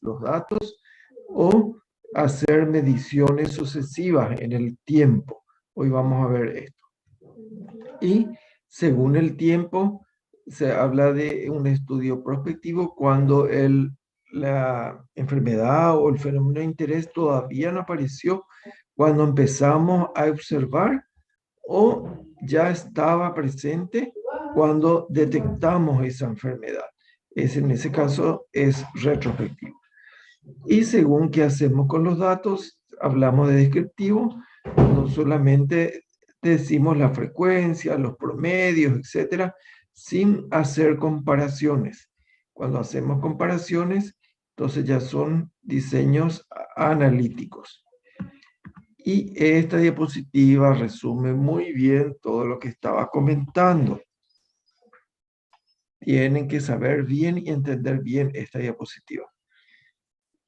los datos o hacer mediciones sucesivas en el tiempo. Hoy vamos a ver esto. Y según el tiempo, se habla de un estudio prospectivo cuando la enfermedad o el fenómeno de interés todavía no apareció, cuando empezamos a observar o ya estaba presente cuando detectamos esa enfermedad. En ese caso es retrospectivo. Y según qué hacemos con los datos, hablamos de descriptivo, no solamente decimos la frecuencia, los promedios, etcétera, sin hacer comparaciones. Cuando hacemos comparaciones, entonces ya son diseños analíticos. Y esta diapositiva resume muy bien todo lo que estaba comentando. Tienen que saber bien y entender bien esta diapositiva.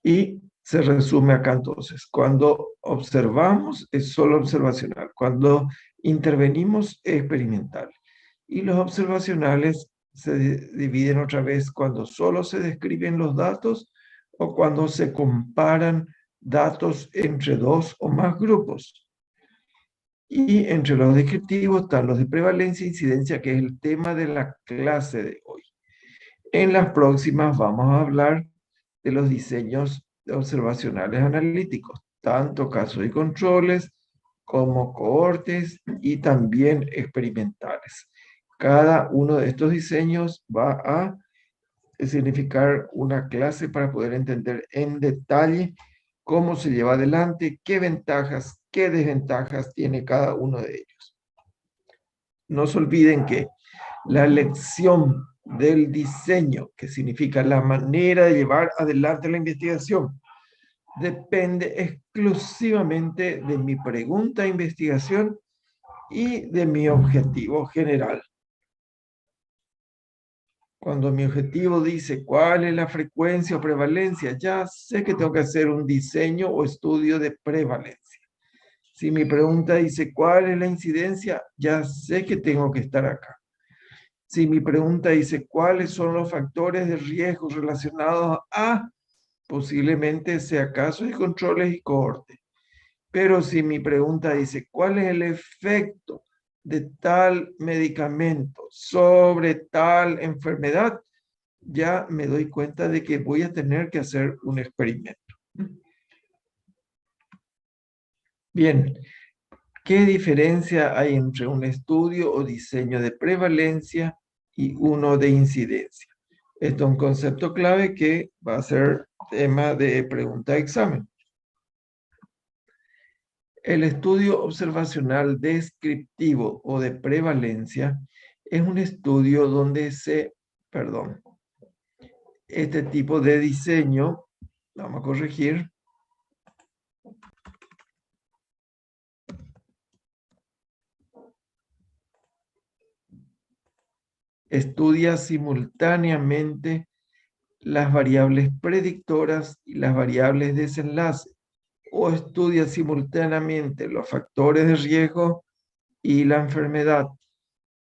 Y se resume acá entonces. Cuando observamos es solo observacional. Cuando intervenimos es experimental. Y los observacionales se dividen otra vez cuando solo se describen los datos o cuando se comparan datos entre dos o más grupos. Y entre los descriptivos están los de prevalencia e incidencia, que es el tema de la clase de hoy. En las próximas vamos a hablar de los diseños observacionales analíticos, tanto casos y controles como cohortes y también experimentales. Cada uno de estos diseños va a significar una clase para poder entender en detalle cómo se lleva adelante, qué ventajas, qué desventajas tiene cada uno de ellos. No se olviden que la elección del diseño, que significa la manera de llevar adelante la investigación, depende exclusivamente de mi pregunta de investigación y de mi objetivo general. Cuando mi objetivo dice cuál es la frecuencia o prevalencia, ya sé que tengo que hacer un diseño o estudio de prevalencia. Si mi pregunta dice cuál es la incidencia, ya sé que tengo que estar acá. Si mi pregunta dice cuáles son los factores de riesgo relacionados a, posiblemente sea casos y controles y cohorte. Pero si mi pregunta dice cuál es el efecto de tal medicamento sobre tal enfermedad, ya me doy cuenta de que voy a tener que hacer un experimento. Bien, ¿qué diferencia hay entre un estudio o diseño de prevalencia y uno de incidencia? Esto es un concepto clave que va a ser tema de pregunta de examen. El estudio observacional descriptivo o de prevalencia es un estudio donde este tipo de diseño, vamos a corregir, estudia simultáneamente las variables predictoras y las variables desenlace, o estudia simultáneamente los factores de riesgo y la enfermedad,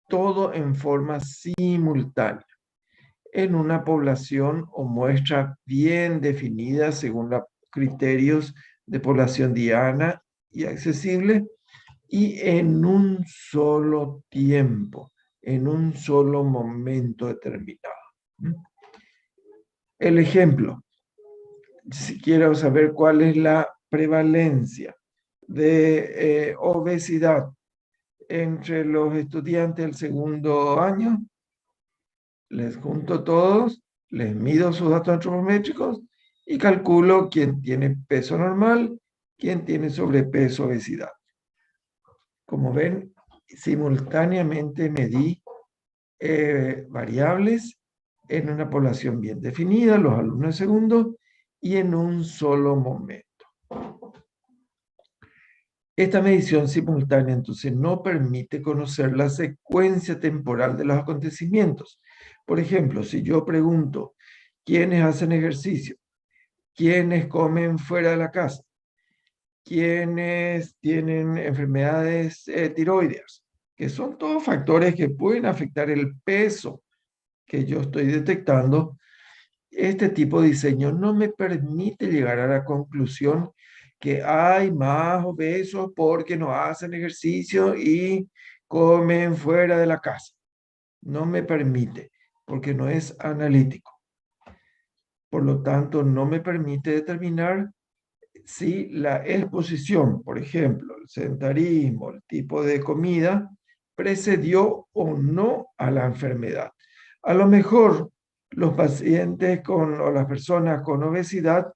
todo en forma simultánea, en una población o muestra bien definida según los criterios de población diana y accesible, y en un solo tiempo, en un solo momento determinado. El ejemplo, si quiero saber cuál es la prevalencia de obesidad entre los estudiantes del segundo año, les junto todos, les mido sus datos antropométricos y calculo quién tiene peso normal, quién tiene sobrepeso, obesidad. Como ven, simultáneamente medí variables en una población bien definida, los alumnos de segundo, y en un solo momento. Esta medición simultánea entonces no permite conocer la secuencia temporal de los acontecimientos. Por ejemplo, si yo pregunto, ¿quiénes hacen ejercicio? ¿Quiénes comen fuera de la casa? ¿Quiénes tienen enfermedades tiroideas? Que son todos factores que pueden afectar el peso que yo estoy detectando. este tipo de diseño no me permite llegar a la conclusión que hay más obesos porque no hacen ejercicio y comen fuera de la casa. No me permite, porque no es analítico. Por lo tanto, no me permite determinar si la exposición, por ejemplo, el sedentarismo, el tipo de comida, precedió o no a la enfermedad. A lo mejor los pacientes o las personas con obesidad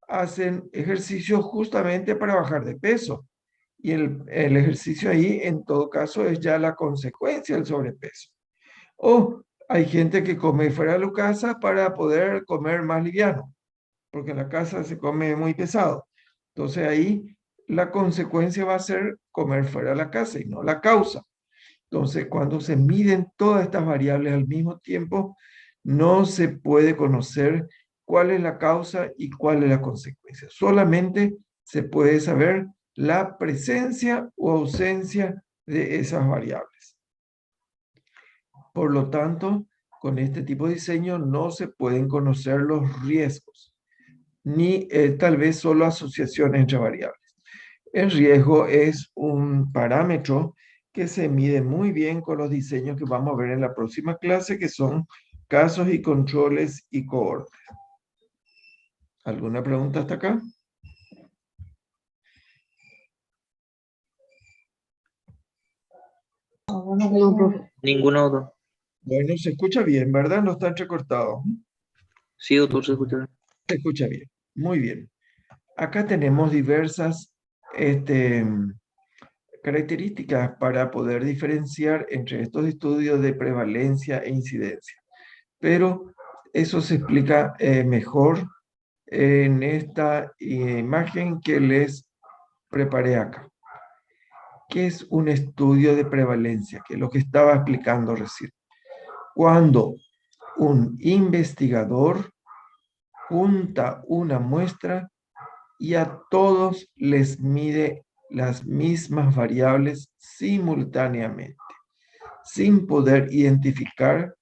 hacen ejercicio justamente para bajar de peso. Y el ejercicio ahí, en todo caso, es ya la consecuencia del sobrepeso. O hay gente que come fuera de la casa para poder comer más liviano, porque en la casa se come muy pesado. Entonces ahí la consecuencia va a ser comer fuera de la casa y no la causa. Entonces, cuando se miden todas estas variables al mismo tiempo, no se puede conocer cuál es la causa y cuál es la consecuencia. Solamente se puede saber la presencia o ausencia de esas variables. Por lo tanto, con este tipo de diseño no se pueden conocer los riesgos, ni tal vez solo asociaciones entre variables. El riesgo es un parámetro que se mide muy bien con los diseños que vamos a ver en la próxima clase, que son casos y controles y cohortes. ¿Alguna pregunta hasta acá? No, profe. Ninguno otro. Bueno, se escucha bien, ¿verdad? No está entrecortado. Sí, doctor, se escucha bien. Se escucha bien. Muy bien. Acá tenemos diversas características para poder diferenciar entre estos estudios de prevalencia e incidencia. Pero eso se explica mejor en esta imagen que les preparé acá. ¿Qué es un estudio de prevalencia? Que es lo que estaba explicando recién. Cuando un investigador junta una muestra y a todos les mide las mismas variables simultáneamente, sin poder identificar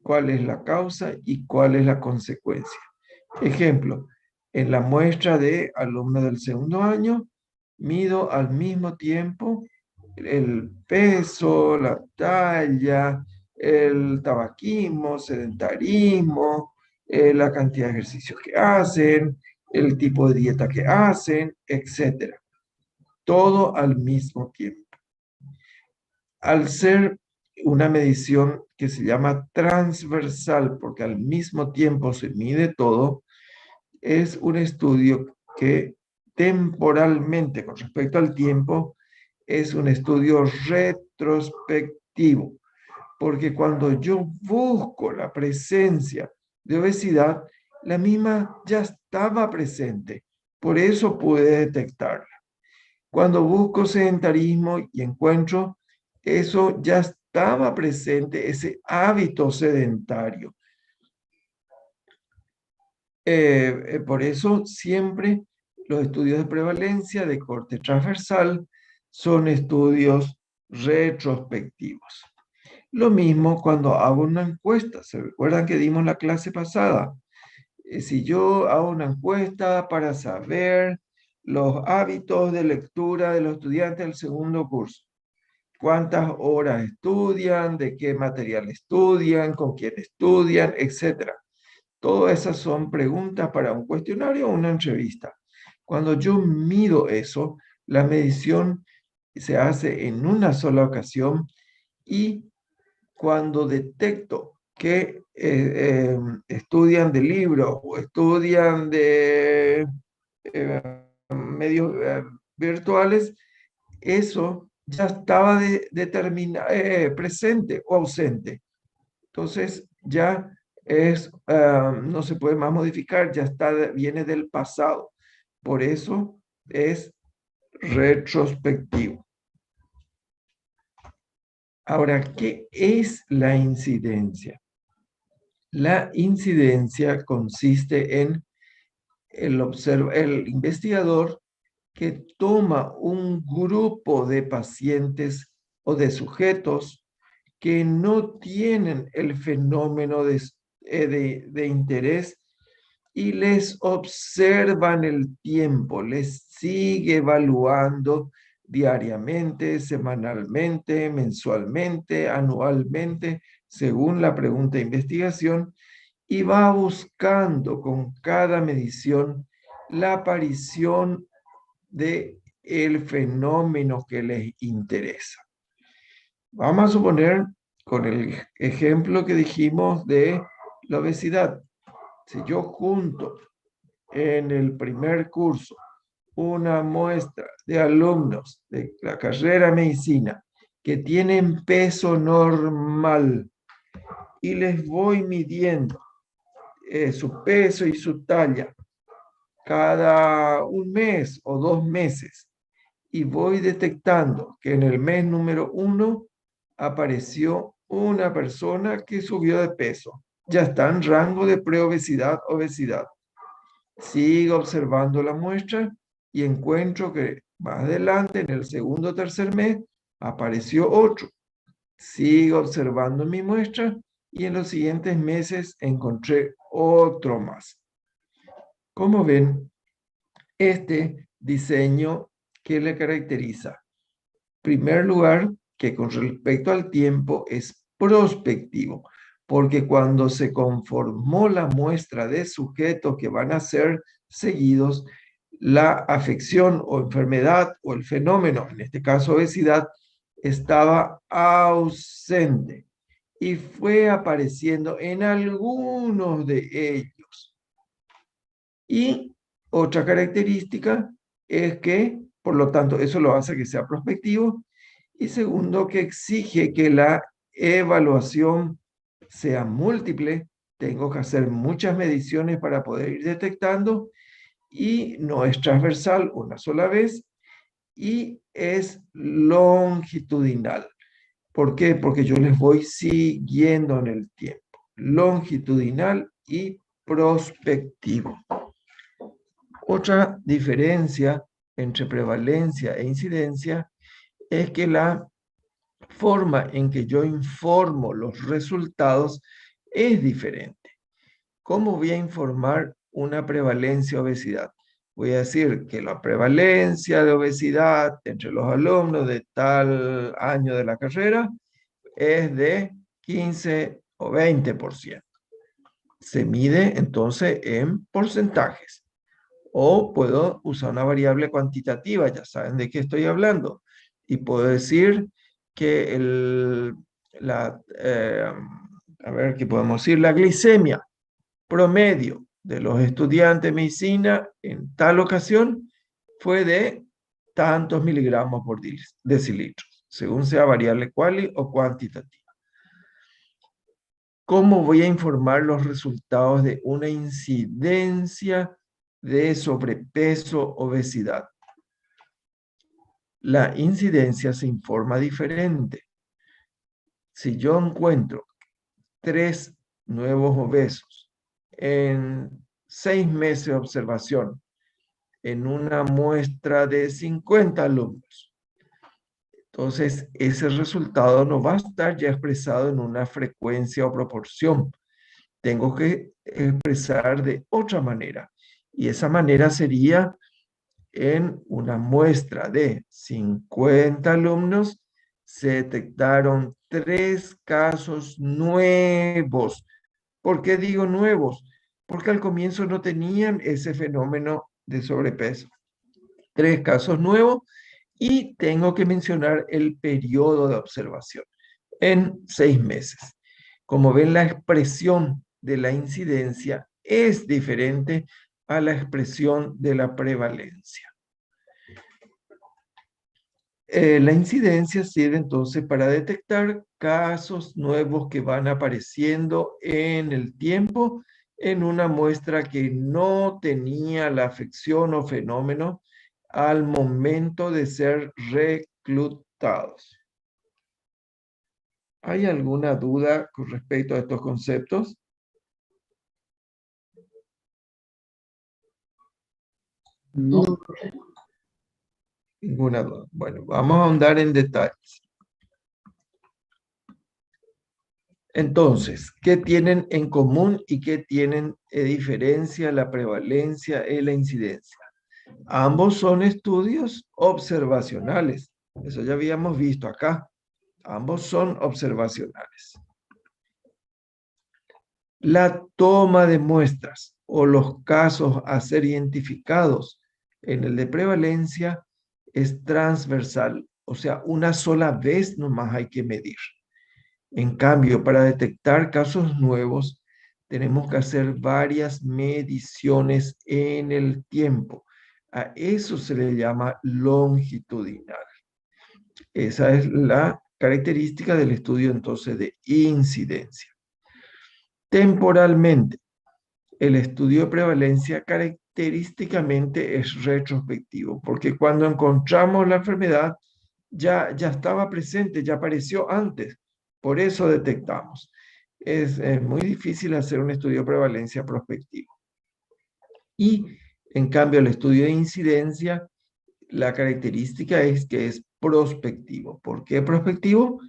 cuál es la causa y cuál es la consecuencia. Ejemplo, en la muestra de alumnos del segundo año, mido al mismo tiempo el peso, la talla, el tabaquismo, sedentarismo, la cantidad de ejercicios que hacen, el tipo de dieta que hacen, etcétera. Todo al mismo tiempo. Al ser una medición que se llama transversal, porque al mismo tiempo se mide todo, es un estudio que temporalmente, con respecto al tiempo, es un estudio retrospectivo, porque cuando yo busco la presencia de obesidad, la misma ya estaba presente, por eso pude detectarla. Cuando busco sedentarismo y encuentro, eso ya estaba presente, ese hábito sedentario. Por eso siempre los estudios de prevalencia de corte transversal son estudios retrospectivos. Lo mismo cuando hago una encuesta. ¿Se recuerdan que dimos la clase pasada? Si yo hago una encuesta para saber los hábitos de lectura de los estudiantes del segundo curso, cuántas horas estudian, de qué material estudian, con quién estudian, etcétera. Todas esas son preguntas para un cuestionario o una entrevista. Cuando yo mido eso, la medición se hace en una sola ocasión y cuando detecto que estudian de libros o estudian de medios virtuales, eso ya estaba presente o ausente. Entonces ya no se puede más modificar, ya está, viene del pasado. Por eso es retrospectivo. Ahora, ¿qué es la incidencia? La incidencia consiste en el investigador que toma un grupo de pacientes o de sujetos que no tienen el fenómeno de interés y les observan el tiempo, les sigue evaluando diariamente, semanalmente, mensualmente, anualmente, según la pregunta de investigación, y va buscando con cada medición la aparición de el fenómeno que les interesa. Vamos a suponer, con el ejemplo que dijimos de la obesidad, si yo junto en el primer curso una muestra de alumnos de la carrera de medicina que tienen peso normal y les voy midiendo su peso y su talla cada un mes o 2 meses y voy detectando que en el mes número 1 apareció una persona que subió de peso. Ya está en rango de preobesidad, obesidad. Sigo observando la muestra y encuentro que más adelante, en el segundo o tercer mes, apareció otro. Sigo observando mi muestra y en los siguientes meses encontré otro más. Como ven, este diseño, ¿qué le caracteriza? En primer lugar, que con respecto al tiempo es prospectivo, porque cuando se conformó la muestra de sujetos que van a ser seguidos, la afección o enfermedad o el fenómeno, en este caso obesidad, estaba ausente y fue apareciendo en algunos de ellos. Y otra característica es que, por lo tanto, eso lo hace que sea prospectivo. Y segundo, que exige que la evaluación sea múltiple. Tengo que hacer muchas mediciones para poder ir detectando y no es transversal una sola vez y es longitudinal. ¿Por qué? Porque yo les voy siguiendo en el tiempo. Longitudinal y prospectivo. Otra diferencia entre prevalencia e incidencia es que la forma en que yo informo los resultados es diferente. ¿Cómo voy a informar una prevalencia de obesidad? Voy a decir que la prevalencia de obesidad entre los alumnos de tal año de la carrera es de 15 o 20%. Se mide entonces en porcentajes. O puedo usar una variable cuantitativa, ya saben de qué estoy hablando. Y puedo decir que a ver, ¿qué podemos decir? La glicemia promedio de los estudiantes de medicina en tal ocasión fue de tantos miligramos por decilitro, según sea variable cuali o cuantitativa. ¿Cómo voy a informar los resultados de una incidencia de sobrepeso, obesidad? La incidencia se informa diferente. Si yo encuentro 3 nuevos obesos en 6 meses de observación en una muestra de 50 alumnos, entonces ese resultado no va a estar ya expresado en una frecuencia o proporción. Tengo que expresar de otra manera. Y esa manera sería en una muestra de 50 alumnos, se detectaron 3 casos nuevos. ¿Por qué digo nuevos? Porque al comienzo no tenían ese fenómeno de sobrepeso. 3 casos nuevos y tengo que mencionar el periodo de observación en 6 meses. Como ven, la expresión de la incidencia es diferente a la expresión de la prevalencia. La incidencia sirve entonces para detectar casos nuevos que van apareciendo en el tiempo en una muestra que no tenía la afección o fenómeno al momento de ser reclutados. ¿Hay alguna duda con respecto a estos conceptos? No. Ninguna duda. Bueno, vamos a ahondar en detalles. Entonces, ¿qué tienen en común y qué tienen de diferencia la prevalencia y la incidencia? Ambos son estudios observacionales. Eso ya habíamos visto acá. Ambos son observacionales. La toma de muestras o los casos a ser identificados en el de prevalencia es transversal, o sea, una sola vez nomás hay que medir. En cambio, para detectar casos nuevos, tenemos que hacer varias mediciones en el tiempo. A eso se le llama longitudinal. Esa es la característica del estudio entonces de incidencia. Temporalmente, el estudio de prevalencia característicamente es retrospectivo, porque cuando encontramos la enfermedad ya estaba presente, ya apareció antes, por eso detectamos. Es muy difícil hacer un estudio de prevalencia prospectivo. Y en cambio el estudio de incidencia, la característica es que es prospectivo. ¿Por qué prospectivo?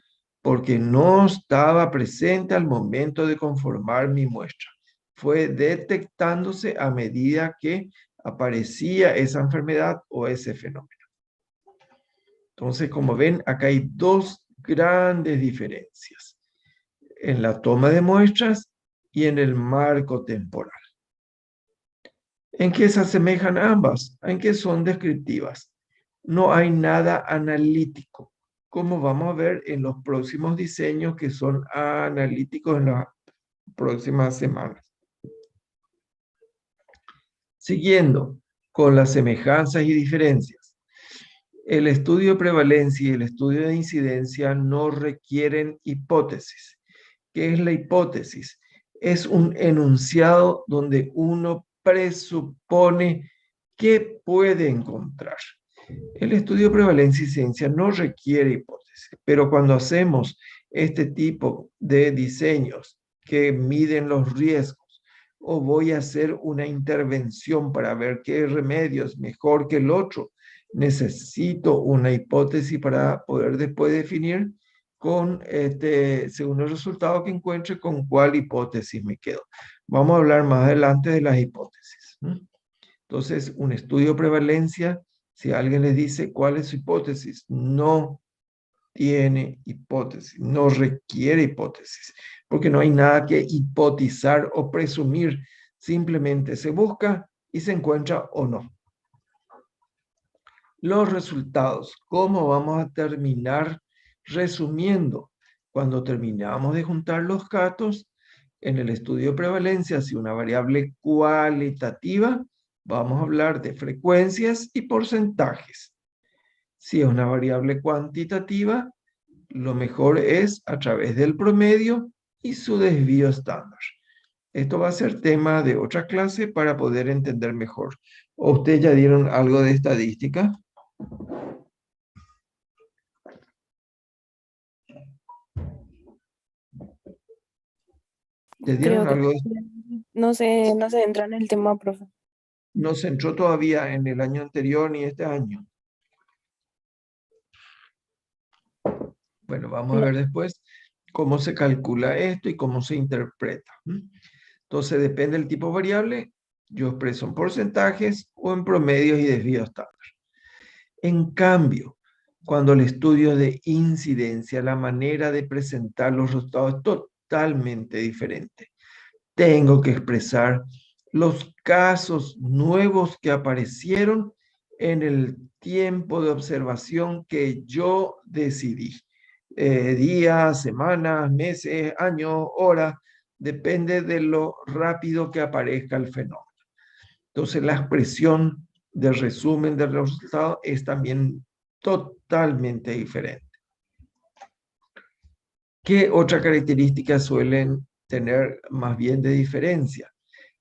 Porque no estaba presente al momento de conformar mi muestra. Fue detectándose a medida que aparecía esa enfermedad o ese fenómeno. Entonces, como ven, acá hay dos grandes diferencias en la toma de muestras y en el marco temporal. ¿En qué se asemejan ambas? En que son descriptivas. No hay nada analítico, como vamos a ver en los próximos diseños que son analíticos en las próximas semanas. Siguiendo con las semejanzas y diferencias. El estudio de prevalencia y el estudio de incidencia no requieren hipótesis. ¿Qué es la hipótesis? Es un enunciado donde uno presupone que puede encontrar. El estudio de prevalencia y incidencia no requiere hipótesis, pero cuando hacemos este tipo de diseños que miden los riesgos o voy a hacer una intervención para ver qué remedio es mejor que el otro, necesito una hipótesis para poder después definir según el resultado que encuentre, con cuál hipótesis me quedo. Vamos a hablar más adelante de las hipótesis. Entonces, un estudio de prevalencia, si alguien les dice cuál es su hipótesis, no tiene hipótesis, no requiere hipótesis, porque no hay nada que hipotizar o presumir, simplemente se busca y se encuentra o no. Los resultados, ¿cómo vamos a terminar resumiendo? Cuando terminamos de juntar los datos, en el estudio de prevalencia, si una variable cualitativa, vamos a hablar de frecuencias y porcentajes. Si es una variable cuantitativa, lo mejor es a través del promedio y su desvío estándar. Esto va a ser tema de otra clase para poder entender mejor. ¿O ustedes ya dieron algo de estadística? ¿Le Creo dieron que algo? no se entra en el tema, profe. No se entró todavía en el año anterior ni este año. Bueno, vamos a No. ver después cómo se calcula esto y cómo se interpreta. Entonces, depende del tipo de variable, yo expreso en porcentajes o en promedios y desvío estándar. En cambio, cuando el estudio de incidencia, la manera de presentar los resultados es totalmente diferente. Tengo que expresar los casos nuevos que aparecieron en el tiempo de observación que yo decidí. Días, semanas, meses, años, horas, depende de lo rápido que aparezca el fenómeno. Entonces, la expresión del resumen de los resultados es también totalmente diferente. ¿Qué otra característica suelen tener más bien de diferencia?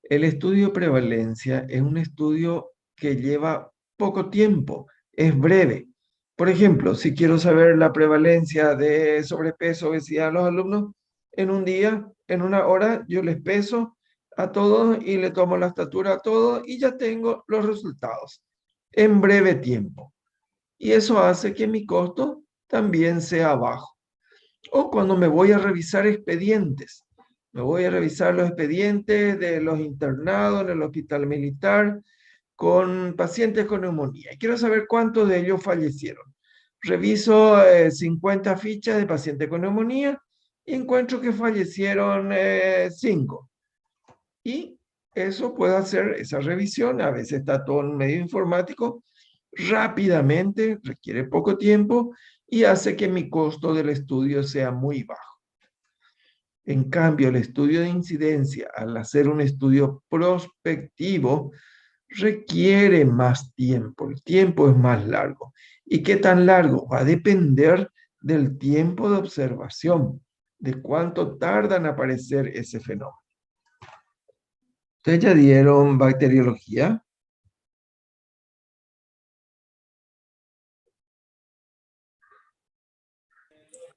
El estudio de prevalencia es un estudio que lleva poco tiempo, es breve. Por ejemplo, si quiero saber la prevalencia de sobrepeso, obesidad en los alumnos, en un día, en una hora, yo les peso a todos y le tomo la estatura a todos y ya tengo los resultados en breve tiempo. Y eso hace que mi costo también sea bajo. O cuando me voy a revisar expedientes. Me voy a revisar los expedientes de los internados en el hospital militar con pacientes con neumonía. Y quiero saber cuántos de ellos fallecieron. Reviso 50 fichas de pacientes con neumonía y encuentro que fallecieron 5. Y eso puedo hacer, esa revisión, a veces está todo en un medio informático, rápidamente, requiere poco tiempo y hace que mi costo del estudio sea muy bajo. En cambio, el estudio de incidencia, al hacer un estudio prospectivo, requiere más tiempo. El tiempo es más largo. ¿Y qué tan largo? Va a depender del tiempo de observación, de cuánto tarda en aparecer ese fenómeno. ¿Ustedes ya dieron bacteriología?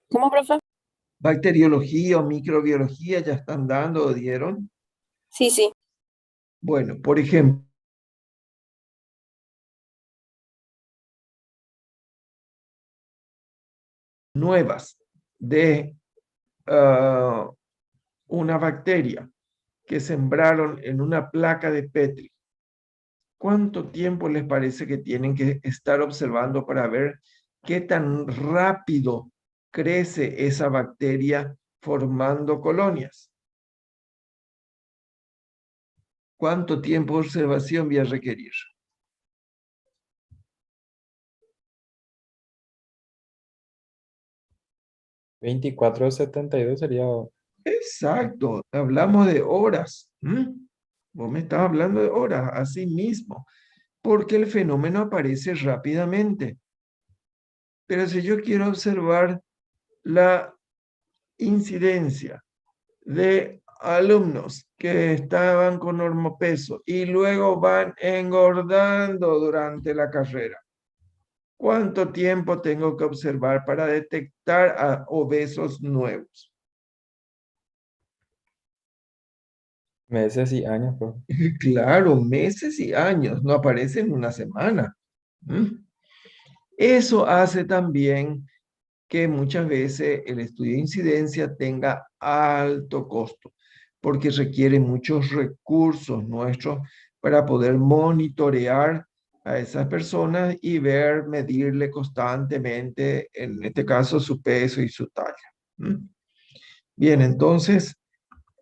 ¿Cómo, profe? Bacteriología o microbiología ya están dando o dieron. Sí, sí. Bueno, por ejemplo, nuevas de una bacteria que sembraron en una placa de Petri. ¿Cuánto tiempo les parece que tienen que estar observando para ver qué tan rápido crece esa bacteria formando colonias? ¿Cuánto tiempo de observación voy a requerir? 24/72 sería. Exacto, hablamos de horas. Vos me estás hablando de horas, así mismo, porque el fenómeno aparece rápidamente. Pero si yo quiero observar la incidencia de alumnos que estaban con normopeso y luego van engordando durante la carrera, ¿cuánto tiempo tengo que observar para detectar a obesos nuevos? Meses y años, profe. Claro, meses y años, no aparece en una semana. ¿Mm? Eso hace también que muchas veces el estudio de incidencia tenga alto costo, porque requiere muchos recursos nuestros para poder monitorear a esas personas y ver, medirle constantemente, en este caso, su peso y su talla. ¿Mm? Bien, entonces,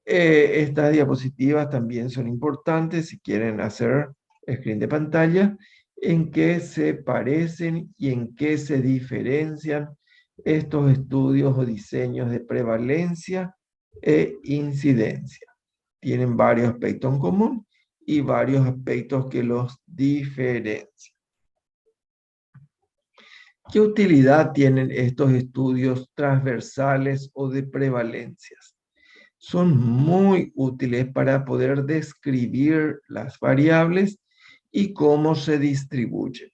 estas diapositivas también son importantes si quieren hacer screen de pantalla, en qué se parecen y en qué se diferencian estos estudios o diseños de prevalencia e incidencia. Tienen varios aspectos en común y varios aspectos que los diferencian. ¿Qué utilidad tienen estos estudios transversales o de prevalencias? Son muy útiles para poder describir las variables y cómo se distribuyen.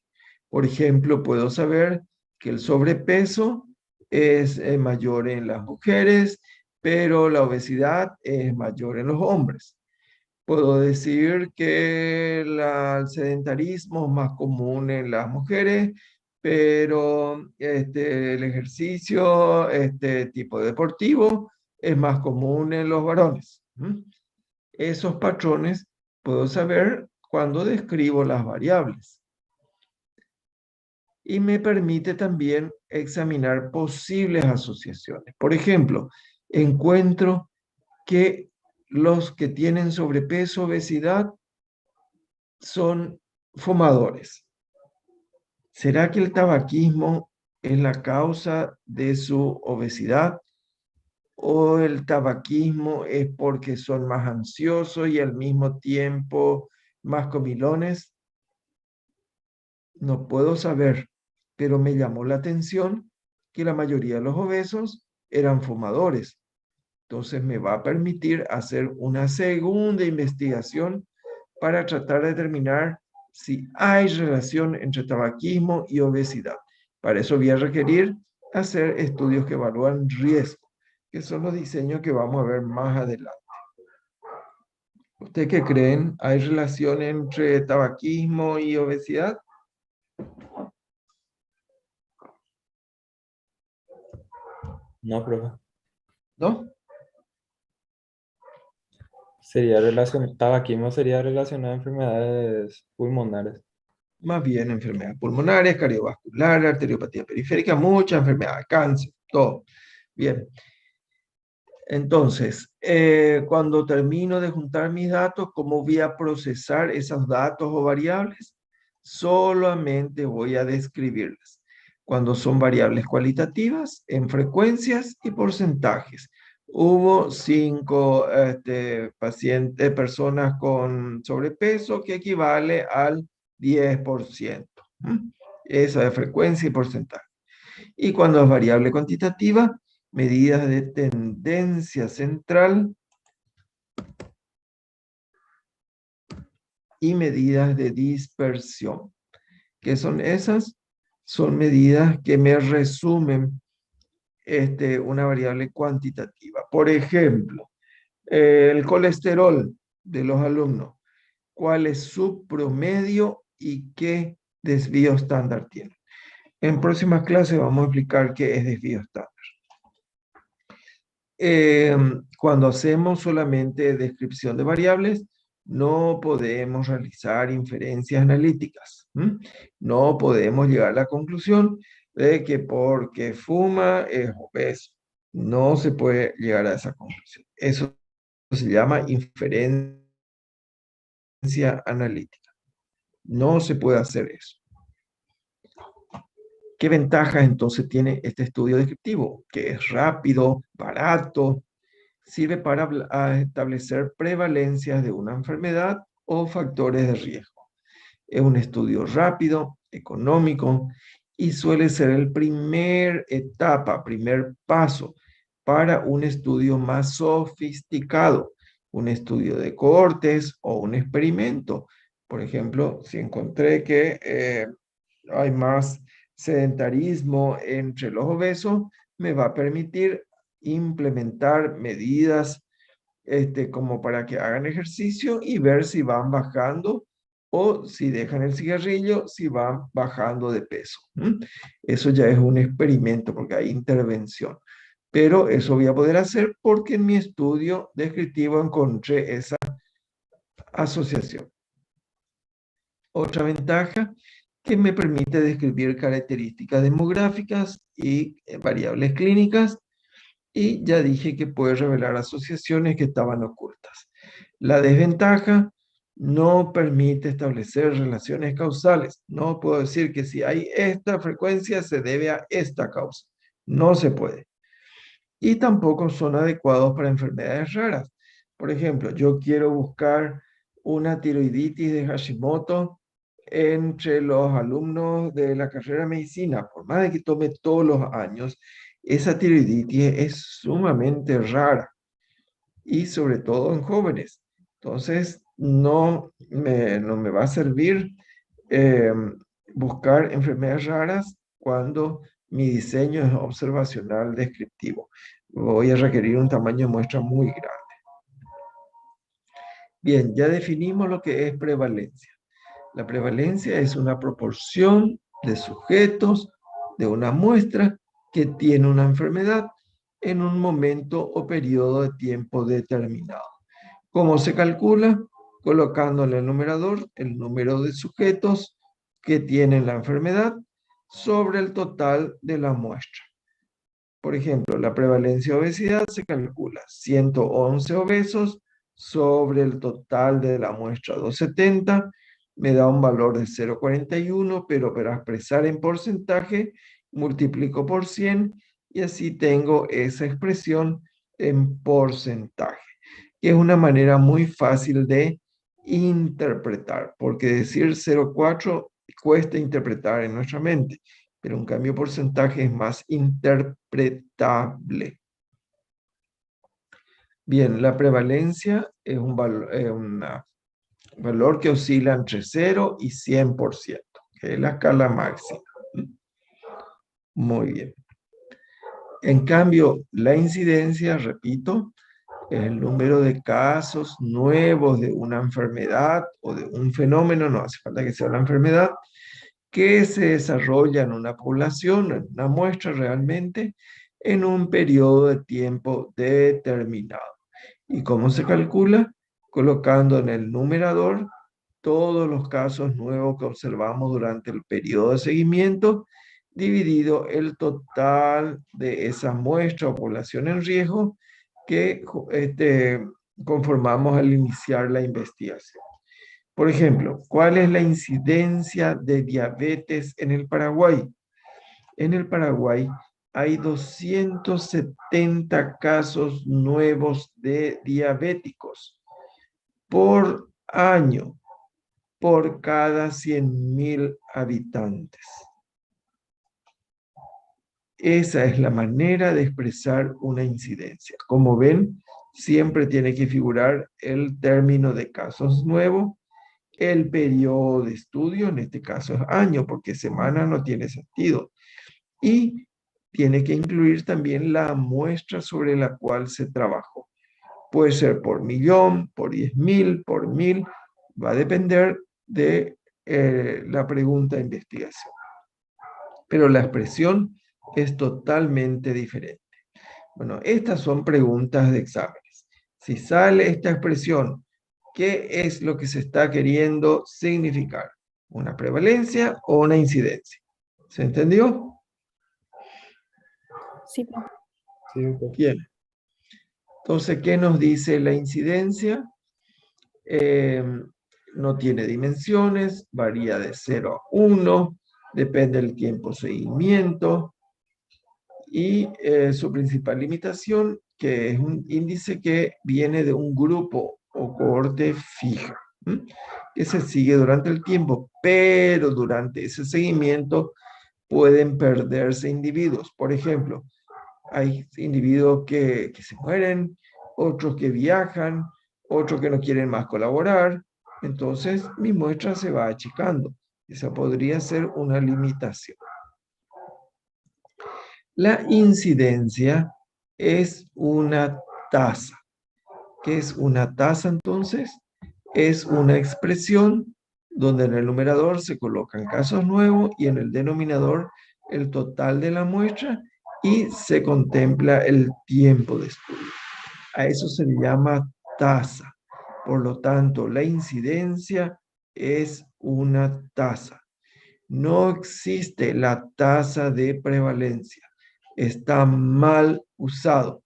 Por ejemplo, puedo saber que el sobrepeso es mayor en las mujeres, pero la obesidad es mayor en los hombres. Puedo decir que el sedentarismo es más común en las mujeres, pero el ejercicio, este tipo deportivo, es más común en los varones. Esos patrones puedo saber cuando describo las variables. Y me permite también examinar posibles asociaciones. Por ejemplo, encuentro que los que tienen sobrepeso, obesidad, son fumadores. ¿Será que el tabaquismo es la causa de su obesidad? ¿O el tabaquismo es porque son más ansiosos y al mismo tiempo más comilones? No puedo saber, pero me llamó la atención que la mayoría de los obesos eran fumadores. Entonces me va a permitir hacer una segunda investigación para tratar de determinar si hay relación entre tabaquismo y obesidad. Para eso voy a requerir hacer estudios que evalúan riesgo, que son los diseños que vamos a ver más adelante. ¿Ustedes qué creen? ¿Hay relación entre tabaquismo y obesidad? No, profe. ¿No? Tabaquismo sería relacionado a enfermedades pulmonares. Más bien enfermedades pulmonares, cardiovasculares, arteriopatía periférica, muchas enfermedades, cáncer, todo. Bien. Entonces, cuando termino de juntar mis datos, ¿cómo voy a procesar esos datos o variables? Solamente voy a describirlas. Cuando son variables cualitativas, en frecuencias y porcentajes. Hubo 5 pacientes, personas con sobrepeso que equivale al 10%. ¿Mm? Esa es frecuencia y porcentaje. Y cuando es variable cuantitativa, medidas de tendencia central y medidas de dispersión. ¿Qué son esas? Son medidas que me resumen una variable cuantitativa. Por ejemplo, el colesterol de los alumnos. ¿Cuál es su promedio y qué desvío estándar tiene? En próximas clases vamos a explicar qué es desvío estándar. Cuando hacemos solamente descripción de variables, no podemos realizar inferencias analíticas. No podemos llegar a la conclusión de que porque fuma es obeso. No se puede llegar a esa conclusión. Eso se llama inferencia analítica. No se puede hacer eso. ¿Qué ventajas entonces tiene este estudio descriptivo? Que es rápido, barato, sirve para establecer prevalencias de una enfermedad o factores de riesgo. Es un estudio rápido, económico y suele ser el primer paso para un estudio más sofisticado, un estudio de cohortes o un experimento. Por ejemplo, si encontré que hay más sedentarismo entre los obesos, me va a permitir implementar medidas como para que hagan ejercicio y ver si van bajando o si dejan el cigarrillo, si van bajando de peso. Eso ya es un experimento porque hay intervención. Pero eso voy a poder hacer porque en mi estudio descriptivo encontré esa asociación. Otra ventaja que me permite describir características demográficas y variables clínicas. Y ya dije que puede revelar asociaciones que estaban ocultas. La desventaja no permite establecer relaciones causales. No puedo decir que si hay esta frecuencia se debe a esta causa. No se puede. Y tampoco son adecuados para enfermedades raras. Por ejemplo, yo quiero buscar una tiroiditis de Hashimoto entre los alumnos de la carrera de medicina. Por más de que tome todos los años, esa tiroiditis es sumamente rara y sobre todo en jóvenes. Entonces, no me va a servir eh, buscar enfermedades raras cuando mi diseño es observacional descriptivo. Voy a requerir un tamaño de muestra muy grande. Bien, ya definimos lo que es prevalencia. La prevalencia es una proporción de sujetos de una muestra que tiene una enfermedad en un momento o periodo de tiempo determinado. ¿Cómo se calcula? Colocando en el numerador el número de sujetos que tienen la enfermedad sobre el total de la muestra. Por ejemplo, la prevalencia de obesidad se calcula 111 obesos sobre el total de la muestra 270, me da un valor de 0,41, pero para expresar en porcentaje, multiplico por 100 y así tengo esa expresión en porcentaje, que es una manera muy fácil de interpretar, porque decir 0,4 cuesta interpretar en nuestra mente, pero un cambio porcentaje es más interpretable. Bien, la prevalencia es un valor que oscila entre 0 y 100%, que es la escala máxima. Muy bien. En cambio, la incidencia, repito, es el número de casos nuevos de una enfermedad o de un fenómeno, no hace falta que sea una enfermedad, que se desarrolla en una población, en una muestra realmente, en un periodo de tiempo determinado. ¿Y cómo se calcula? Colocando en el numerador todos los casos nuevos que observamos durante el periodo de seguimiento, dividido el total de esa muestra o población en riesgo que conformamos al iniciar la investigación. Por ejemplo, ¿cuál es la incidencia de diabetes en el Paraguay? En el Paraguay hay 270 casos nuevos de diabéticos por año, por cada 100.000 habitantes. Esa es la manera de expresar una incidencia. Como ven, siempre tiene que figurar el término de casos nuevos, el periodo de estudio, en este caso es año, porque semana no tiene sentido. Y tiene que incluir también la muestra sobre la cual se trabajó. Puede ser por 1.000.000, por 10.000, por 1.000. Va a depender de la pregunta de investigación. Pero la expresión es totalmente diferente. Bueno, estas son preguntas de exámenes. Si sale esta expresión, ¿qué es lo que se está queriendo significar? ¿Una prevalencia o una incidencia? ¿Se entendió? Sí, profe. Sí, profe. Bien. Entonces, ¿qué nos dice la incidencia? No tiene dimensiones, varía de 0 a 1, depende del tiempo de seguimiento y su principal limitación, que es un índice que viene de un grupo o cohorte fija, que se sigue durante el tiempo, pero durante ese seguimiento pueden perderse individuos. Por ejemplo, hay individuos que se mueren, otros que viajan, otros que no quieren más colaborar. Entonces, mi muestra se va achicando. Esa podría ser una limitación. La incidencia es una tasa. ¿Qué es una tasa entonces? Es una expresión donde en el numerador se colocan casos nuevos y en el denominador el total de la muestra y se contempla el tiempo de estudio. A eso se le llama tasa. Por lo tanto, la incidencia es una tasa. No existe la tasa de prevalencia. Está mal usado.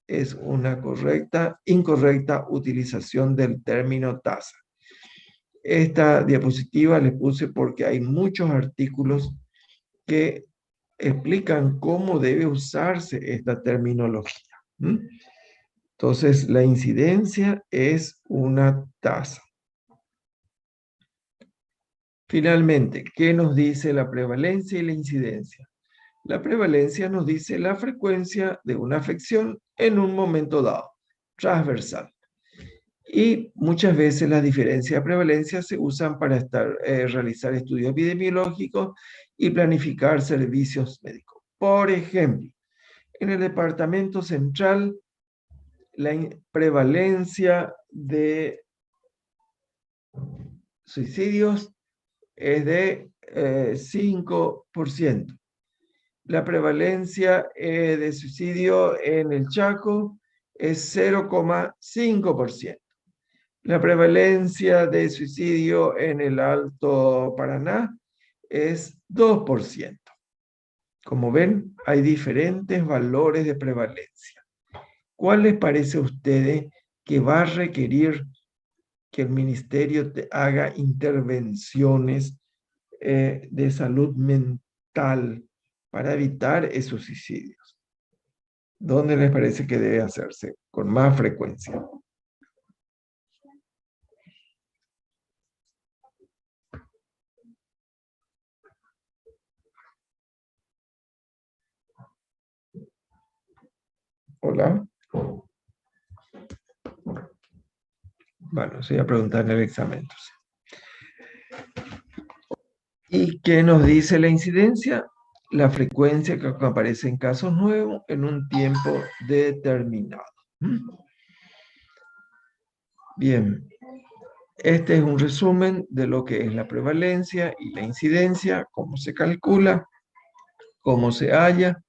Es una incorrecta utilización del término tasa. Esta diapositiva les puse porque hay muchos artículos que explican cómo debe usarse esta terminología. Entonces, la incidencia es una tasa. Finalmente, ¿qué nos dice la prevalencia y la incidencia? La prevalencia nos dice la frecuencia de una afección en un momento dado, transversal. Y muchas veces las diferencias de prevalencia se usan para realizar estudios epidemiológicos y planificar servicios médicos. Por ejemplo, en el departamento central, la prevalencia de suicidios es de 5%. La prevalencia de suicidio en el Chaco es 0,5%. La prevalencia de suicidio en el Alto Paraná es 2%. Como ven, hay diferentes valores de prevalencia. ¿Cuál les parece a ustedes que va a requerir que el ministerio haga intervenciones de salud mental para evitar esos suicidios? ¿Dónde les parece que debe hacerse con más frecuencia? Hola. Bueno, se voy a preguntar en el examen. ¿Y qué nos dice la incidencia? La frecuencia que aparece en casos nuevos en un tiempo determinado. Bien, este es un resumen de lo que es la prevalencia y la incidencia, cómo se calcula, cómo se halla.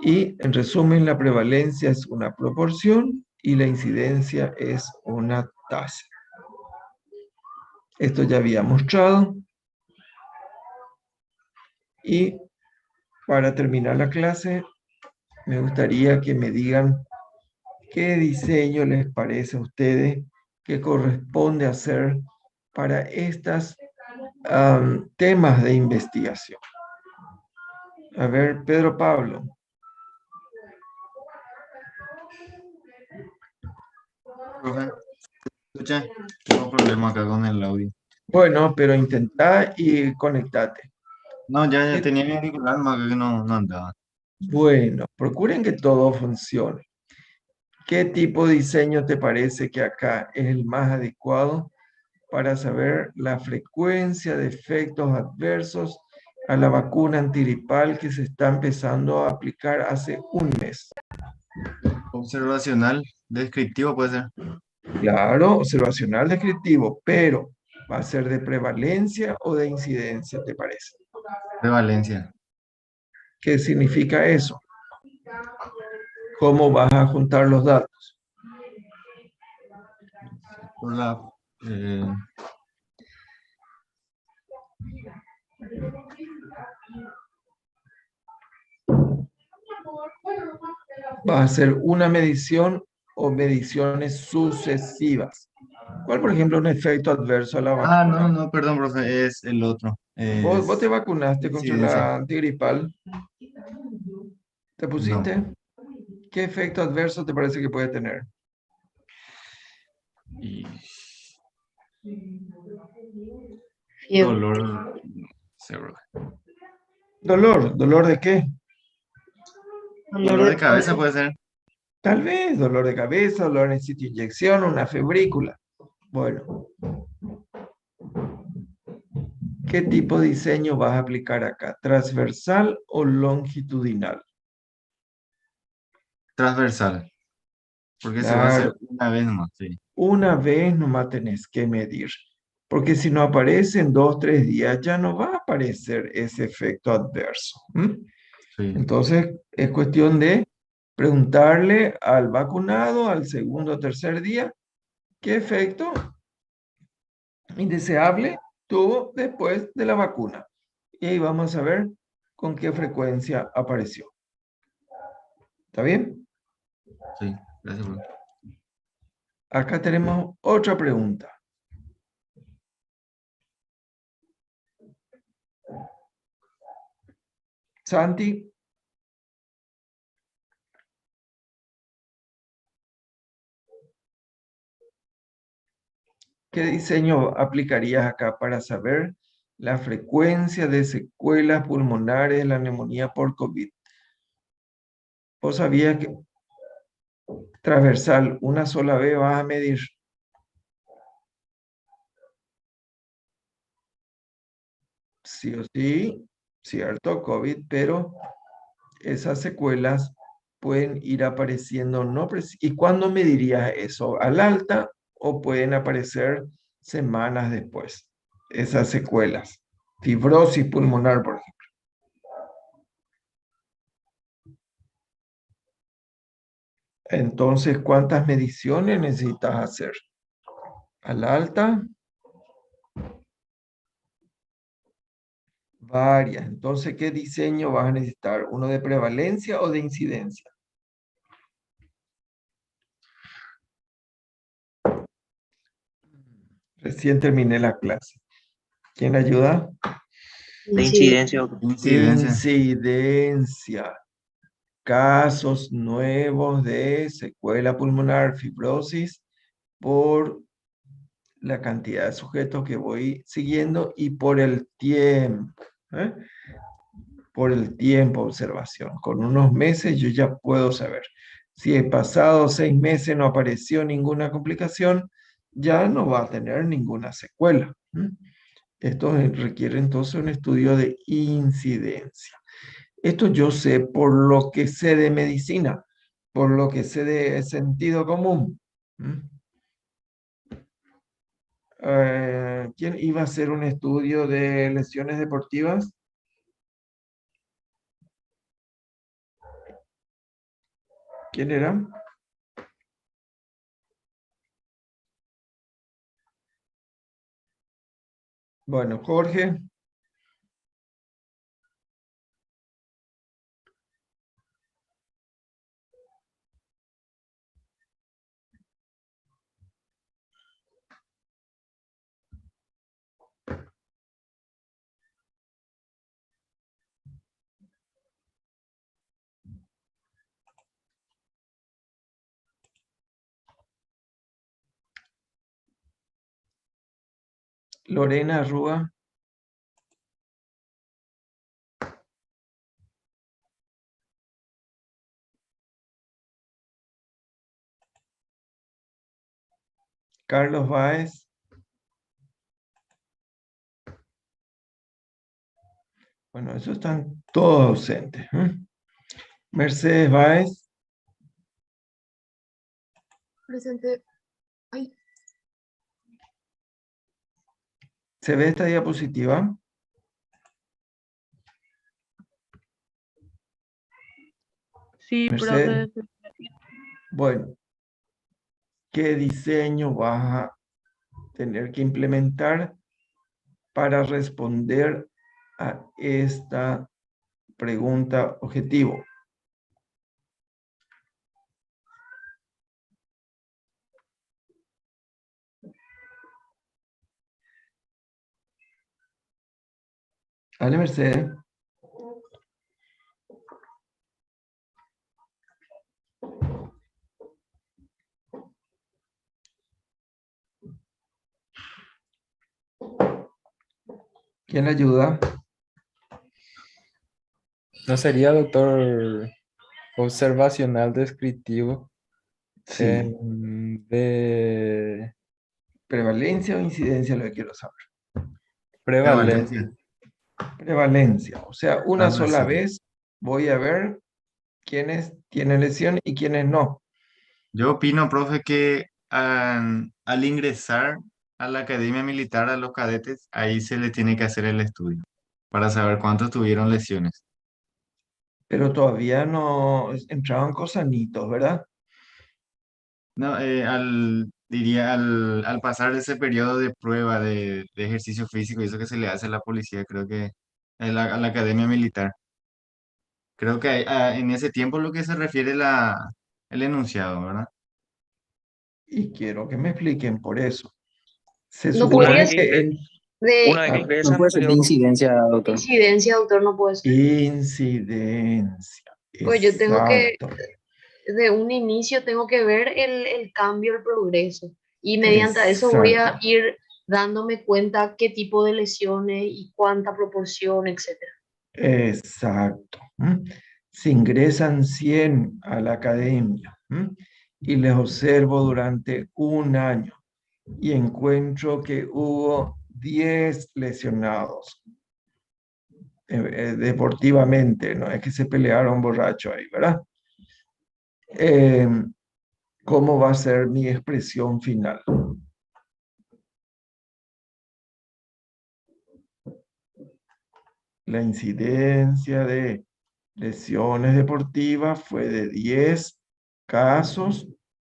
Y en resumen, la prevalencia es una proporción y la incidencia es una tasa. Esto ya había mostrado. Y para terminar la clase, me gustaría que me digan qué diseño les parece a ustedes que corresponde hacer para estos temas de investigación. A ver, Pedro Pablo. Profe, escucha, tengo problema acá con el audio. Bueno, pero intentá y conectate. No, ya ¿Qué- tenía mi auricular, más que no andaba. Bueno, procuren que todo funcione. ¿Qué tipo de diseño te parece que acá es el más adecuado para saber la frecuencia de efectos adversos a la vacuna antigripal que se está empezando a aplicar hace un mes? Observacional, descriptivo puede ser. Claro, observacional descriptivo, pero ¿va a ser de prevalencia o de incidencia, te parece? Prevalencia. ¿Qué significa eso? ¿Cómo vas a juntar los datos? Por la, eh, ¿Vas a hacer una medición o mediciones sucesivas? ¿Cuál, por ejemplo, un efecto adverso a la vacuna? no, perdón, profe, es el otro. ¿Vos te Es vacunaste contra incidencia. la antigripal? ¿Te No. pusiste? ¿Qué efecto adverso te parece que puede tener? Y Fiebre. dolor, seguro. ¿Dolor de qué? Dolor Dolor de de cabeza cabeza. puede ser. Tal vez dolor de cabeza, dolor en sitio de inyección, una febrícula. Bueno, ¿qué tipo de diseño vas a aplicar acá? ¿Transversal o longitudinal? Transversal. Porque se va a hacer Claro, una vez más, sí. una vez nomás tenés que medir, porque si no aparece en 2, 3 días ya no va a aparecer ese efecto adverso. Sí. Entonces es cuestión de preguntarle al vacunado al segundo o tercer día qué efecto indeseable tuvo después de la vacuna. Y ahí vamos a ver con qué frecuencia apareció. ¿Está bien? Sí, gracias, profe. Acá tenemos otra pregunta. Santi, ¿qué diseño aplicarías acá para saber la frecuencia de secuelas pulmonares de la neumonía por COVID? ¿Vos sabías que transversal una sola vez vas a medir? Sí o sí, cierto, COVID, pero esas secuelas pueden ir apareciendo, ¿no? ¿Y cuándo medirías eso? ¿Al alta o pueden aparecer semanas después? Esas secuelas. Fibrosis pulmonar, por ejemplo. Entonces, ¿cuántas mediciones necesitas hacer? ¿Al alta? Varias. Entonces, ¿qué diseño vas a necesitar? ¿Uno de prevalencia o de incidencia? Recién terminé la clase. ¿Quién ayuda? De incidencia. Incidencia. Incidencia. Casos nuevos de secuela pulmonar, fibrosis, por la cantidad de sujetos que voy siguiendo y por el tiempo. ¿eh? Por el tiempo de observación. Con unos meses yo ya puedo saber. Si he pasado 6 meses no apareció ninguna complicación, ya no va a tener ninguna secuela. Esto requiere entonces un estudio de incidencia. Esto yo sé por lo que sé de medicina, por lo que sé de sentido común. ¿Quién iba a hacer un estudio de lesiones deportivas? ¿Quién era? Bueno, Jorge. Lorena Rúa. Carlos Báez. Bueno, esos están todos ausentes. Mercedes Báez. Presente. Ay, ¿Se ve esta diapositiva? Sí, Mercedes. profe. Bueno, ¿qué diseño vas a tener que implementar para responder a esta pregunta objetivo? ¿Vale, Mercedes? ¿Quién le ayuda? ¿No sería, doctor, observacional descriptivo Sí. de ¿Prevalencia o incidencia? Lo que quiero saber. prevalencia? Prevalencia. Prevalencia. O sea, una Ah, sola sí. vez voy a ver quiénes tienen lesión y quiénes no. Yo opino, profe, que al ingresar a la academia militar a los cadetes, ahí se le tiene que hacer el estudio para saber cuántos tuvieron lesiones. Pero todavía no entraban cosanitos, ¿verdad? No, al pasar ese periodo de prueba de ejercicio físico y eso que se le hace a la policía, creo que a la academia militar, creo que en ese tiempo lo que se refiere el enunciado, ¿verdad? Y quiero que me expliquen por eso. Se no Una supone vez puede que que ingre- en una de vez que ah, No ingresan, puede ser de incidencia, doctor. incidencia, doctor, no puede ser. incidencia. Pues yo tengo que, Exacto. de un inicio, tengo que ver el cambio, el progreso. Y mediante eso voy a Exacto. ir dándome cuenta qué tipo de lesiones y cuánta proporción, etcétera. Exacto. Si ingresan 100 a la academia, y les observo durante un año y encuentro que hubo 10 lesionados deportivamente, no es que se pelearon borracho ahí, ¿verdad? Eh, ¿Cómo va a ser mi expresión final? La incidencia de lesiones deportivas fue de 10 casos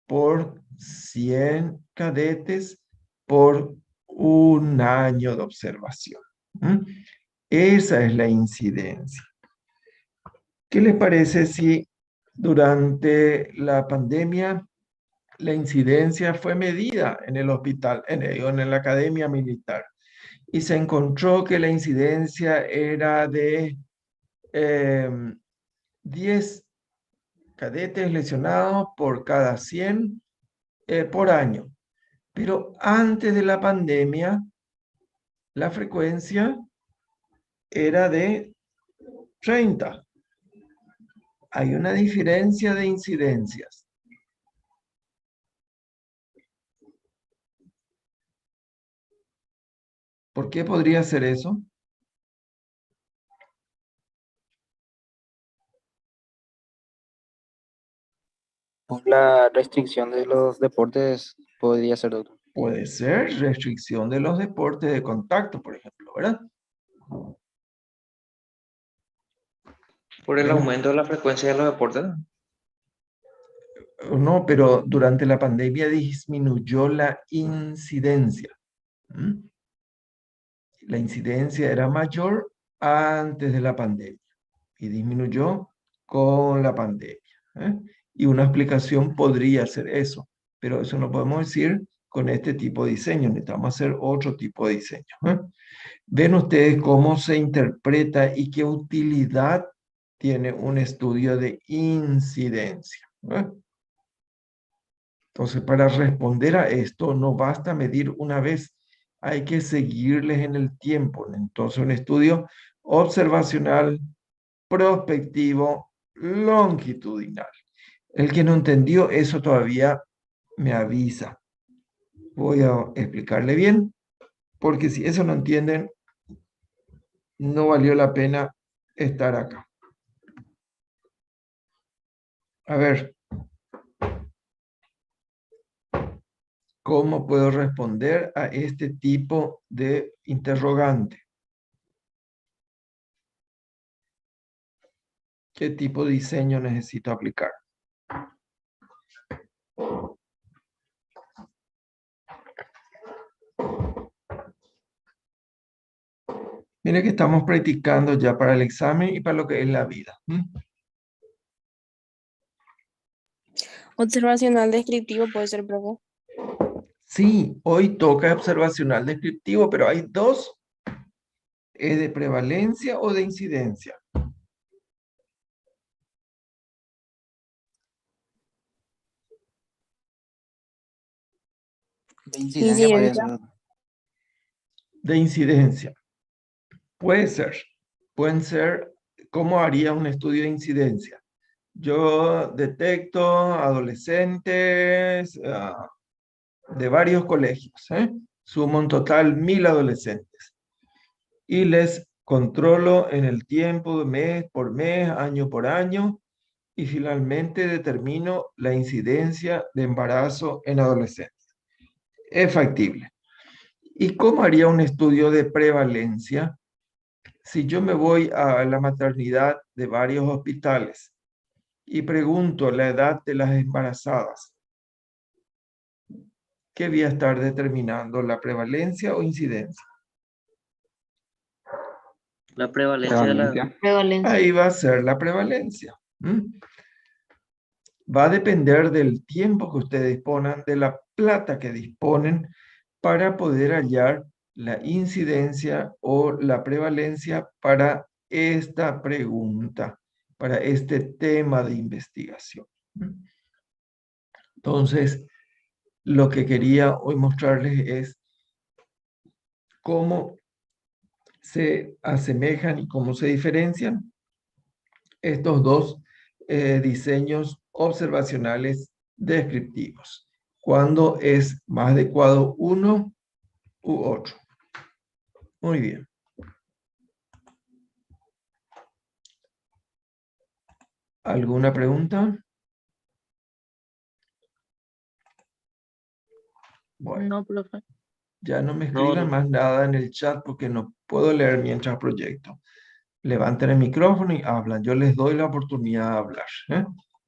por 100 cadetes por un año de observación. Esa es la incidencia. ¿Qué les parece si durante la pandemia la incidencia fue medida en el hospital, en la academia militar, y se encontró que la incidencia era de 10 cadetes lesionados por cada 100 por año? Pero antes de la pandemia, la frecuencia era de 30. Hay una diferencia de incidencias. ¿Por qué podría ser eso? Por la restricción de los deportes, podría ser, doctor. Puede ser restricción de los deportes de contacto, por ejemplo, ¿verdad? por el Bueno, aumento de la frecuencia de los deportes. No, pero durante la pandemia disminuyó la incidencia. ¿Mm? La incidencia era mayor antes de la pandemia y disminuyó con la pandemia. ¿Eh? Y una explicación podría ser eso, pero eso no podemos decir con este tipo de diseño, necesitamos hacer otro tipo de diseño. ¿Eh? Ven ustedes cómo se interpreta y qué utilidad tiene un estudio de incidencia. ¿Eh? Entonces, para responder a esto, no basta medir una vez, hay que seguirles en el tiempo. Entonces, un estudio observacional, prospectivo, longitudinal. El que no entendió eso todavía me avisa. Voy a explicarle bien, porque si eso no entienden, no valió la pena estar acá. A ver, ¿cómo puedo responder a este tipo de interrogante? ¿Qué tipo de diseño necesito aplicar? Mire que estamos practicando ya para el examen y para lo que es la vida. Observacional descriptivo puede ser, profe. Sí, hoy toca observacional descriptivo, pero hay dos. ¿Es de prevalencia o de incidencia? De incidencia puede Incidencia. ser. De incidencia. Puede ser. Pueden ser, ¿cómo haría un estudio de incidencia? Yo detecto adolescentes de varios colegios, sumo en total 1000 adolescentes y les controlo en el tiempo, mes por mes, año por año, y finalmente determino la incidencia de embarazo en adolescentes. Es factible. ¿Y cómo haría un estudio de prevalencia? Si yo me voy a la maternidad de varios hospitales y pregunto la edad de las embarazadas, ¿qué voy a estar determinando? ¿La prevalencia o incidencia? La prevalencia de la... Prevalencia. Prevalencia. Ahí va a ser la prevalencia. Va a depender del tiempo que ustedes dispongan, de la plata que disponen para poder hallar la incidencia o la prevalencia para esta pregunta, para este tema de investigación. Entonces, lo que quería hoy mostrarles es cómo se asemejan y cómo se diferencian estos dos diseños observacionales descriptivos. ¿Cuándo es más adecuado uno u otro? Muy bien. ¿Alguna pregunta? Bueno, No, profe. ya no me No, escriban no. más nada en el chat porque no puedo leer mientras proyecto. Levanten el micrófono y hablan. Yo les doy la oportunidad de hablar.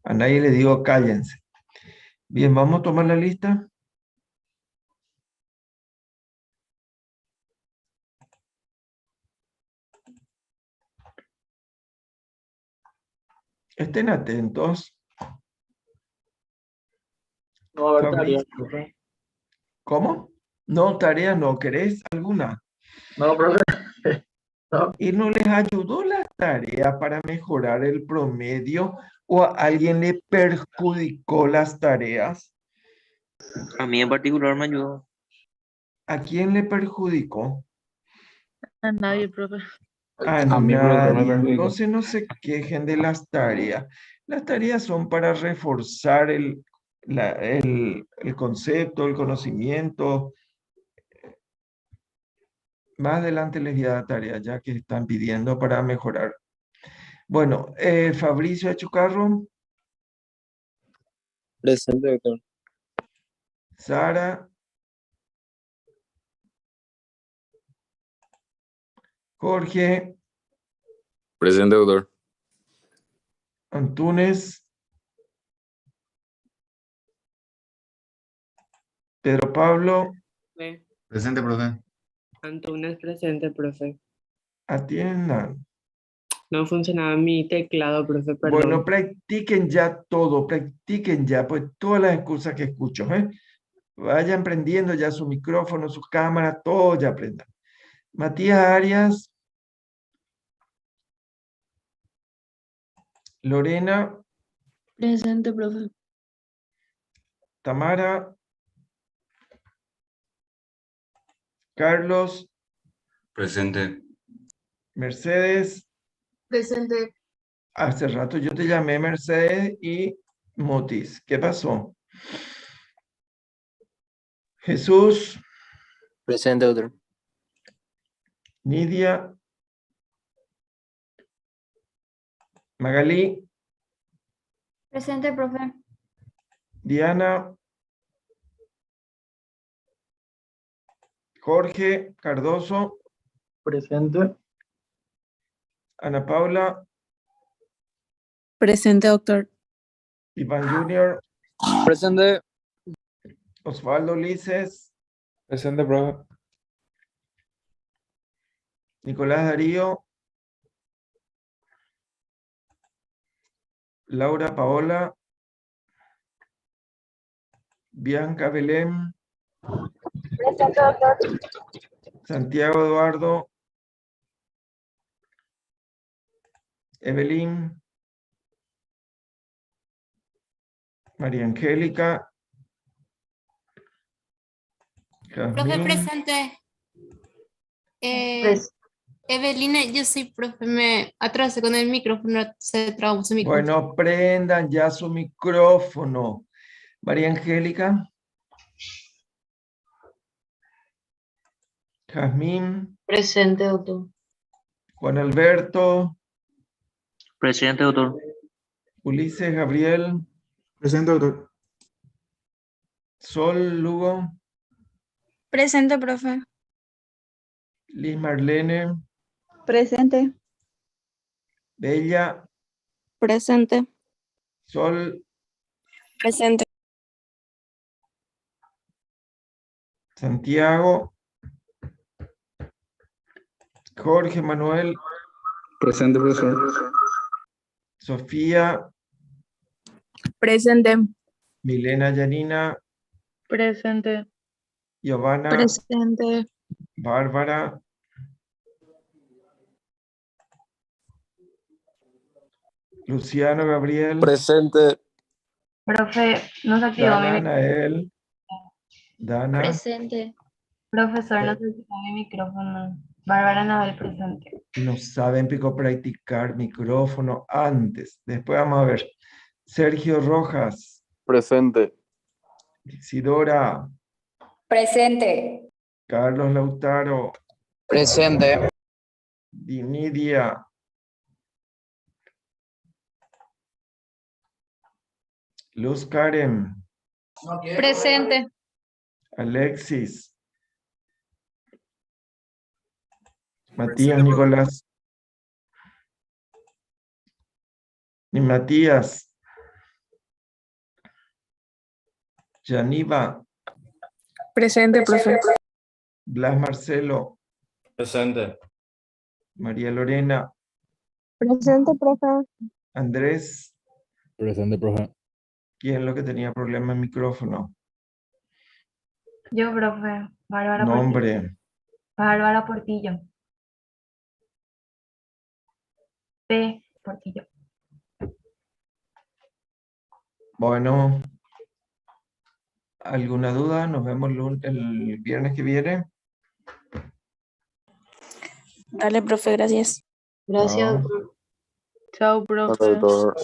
A nadie le digo cállense. Bien, vamos a tomar la lista. Estén atentos. No va a haber Fabricio. tarea, profe. ¿Cómo? No, tarea no. ¿Querés alguna? No, profe. No. ¿Y no les ayudó la tarea para mejorar el promedio o a alguien le perjudicó las tareas? A mí en particular me ayudó. ¿A quién le perjudicó? A nadie, profe. A A mí, profesor, me nadie. perjudicó. Entonces no se quejen de las tareas. Las tareas son para reforzar el concepto, el conocimiento. Más adelante les voy a dar tareas ya que están pidiendo para mejorar. Bueno, Fabricio Achucarro, Presente, doctor. Sara, Jorge, Presente, doctor. Antunes, Pedro Pablo, Presente, profe. Antunes presente, profe. atiendan. No funcionaba mi teclado, profe, Bueno, perdón. practiquen ya todo, practiquen ya, pues todas las excusas que escucho, ¿eh? Vayan prendiendo ya su micrófono, su cámara, todo ya aprendan. Matías Arias, Lorena, Presente, profe. Tamara, Carlos, Presente. Mercedes. Presente. Hace rato yo te llamé Mercedes y Motis. ¿Qué pasó? Jesús, Presente, doctor. Nidia, Magalí, Presente, profe. Diana, Jorge Cardoso, Presente. Ana Paula, Presente, doctor. Iván Junior, Presente. Osvaldo Lices, Presente, profe. Nicolás Darío, Laura Paola, Bianca Belén, Presente, doctor. Santiago Eduardo, Evelyn, María Angélica, Profe, Jazmín, presente. Pres- Evelina, yo soy profe, me atrasé con el micrófono, se trabó su micrófono. bueno, prendan ya su micrófono. María Angélica, Jazmín, Presente, doctor. Juan Alberto, Presente, doctor. Ulises Gabriel, Presente, doctor. Sol Lugo, Presente, profe. Liz Marlene, Presente. Bella, Presente. Sol, Presente. Santiago, Jorge Manuel, Presente, profesor. Sofía, Presente. Milena Yanina, Presente. Giovanna, Presente. Bárbara, Luciano Gabriel, Presente. Profe, no se activó Dana mi Anael, Dana, Presente. Profesor, no se activó mi micrófono. Bárbara Anabel, presente. no saben pico practicar micrófono antes. Después vamos a ver. Sergio Rojas, Presente. Isidora, Presente. Carlos Lautaro, Presente. Dinidia, Luz Karen, Presente. Alexis, Matías Nicolás, y Matías, Yaniva, Presente, profe. Blas Marcelo, Presente. María Lorena, Presente, profe. Andrés, Presente, profe. ¿quién es lo que tenía problema en micrófono? Yo, profe. Bárbara Portillo. Nombre, Bárbara Portillo. P. Portillo. bueno, ¿alguna duda? Nos vemos el viernes que viene. Dale, profe, gracias. Gracias, Chao. doctor. Chao, profe. Doctor.